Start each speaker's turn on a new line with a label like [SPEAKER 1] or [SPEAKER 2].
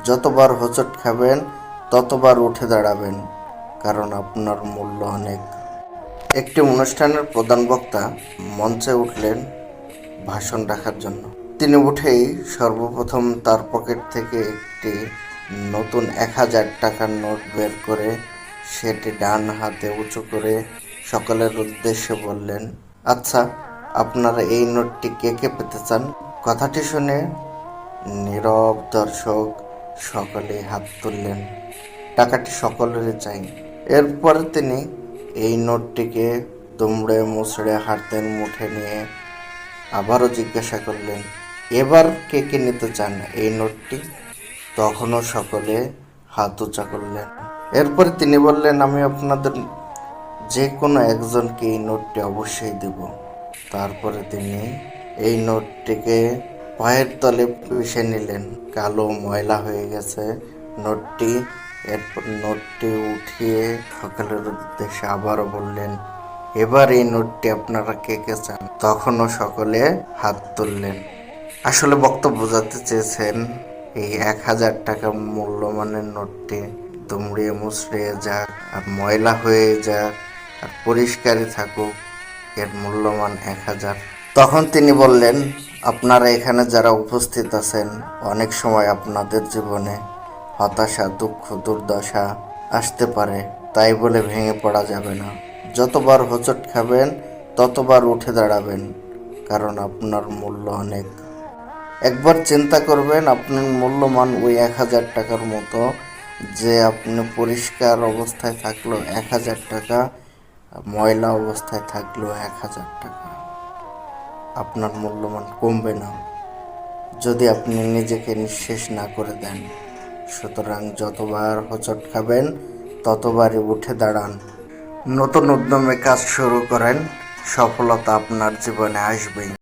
[SPEAKER 1] যতবার হোঁচট খাবেন ততবার উঠে দাঁড়াবেন, কারণ আপনার মূল্য অনেক। একটি অনুষ্ঠানের প্রধান বক্তা মঞ্চে উঠলেন ভাষণ রাখার জন্য। তিনি উঠেই সর্বপ্রথম তার পকেট থেকে একটি নতুন 1000 টাকার নোট বের করে সেটি ডান হাতে উঁচু করে সকলের উদ্দেশ্যে বললেন, আচ্ছা, আপনারা এই নোটটি কে কে পেতে চান? কথাটি শুনে নীরব দর্শক সকলে হাত তুললেন। টাকাটি সকলেরই চাই। এরপর তিনি এই নোটটিকে দুমড়ে মুচড়ে হাতের মুঠে নিয়ে আবারও জিজ্ঞাসা করলেন, এবার কে কে নিতে চান এই নোটটি? তখনও সকলে হাত উঁচা করলেন। এরপর তিনি বললেন, আমি আপনাদের যে কোনো একজনকে এই নোটটি অবশ্যই দেব। তারপরে তিনি এই নোটটিকে পায়ের তলে পুষে নিলেন। কালো ময়লা হয়ে গেছে নোটটি। এরপর নোটটি উঠিয়ে সকলের উদ্দেশ্যে আবারও বললেন, এবার এই নোটটি আপনারা কে কে চান? তখনও সকলে হাত তুললেন। আসলে বক্তব্য বোঝাতে চেয়েছেন এই 1000 টাকা মূল্যমানের নোটটি দুমড়িয়ে মুচড়িয়ে যাক আর ময়লা হয়ে যাক আর পরিষ্কারই থাকুক, এর মূল্যমান 1000। তখন তিনি বললেন, আপনারা এখানে যারা উপস্থিত আছেন, অনেক সময় আপনাদের জীবনে হতাশা, দুঃখ, দুর্দশা আসতে পারে, তাই বলে ভেঙে পড়া যাবে না। যতবার হোঁচট খাবেন ততবার উঠে দাঁড়াবেন, কারণ আপনার মূল্য অনেক। একবার চিন্তা করবেন, আপনার মূল্যমান ওই 1000 টাকার মতো, যে আপনি পরিষ্কার অবস্থায় থাকলো 1000 টাকা, ময়লা অবস্থায় থাকলো 1000 টাকা। আপনার মূল্যমান কমবে না যদি আপনি নিজেকে নিঃশেষ না করে দেন। সুতরাং যতবার হোঁচট খাবেন ততবারই উঠে দাঁড়ান, নতুন উদ্যমে কাজ শুরু করেন, সফলতা আপনার জীবনে আসবেই।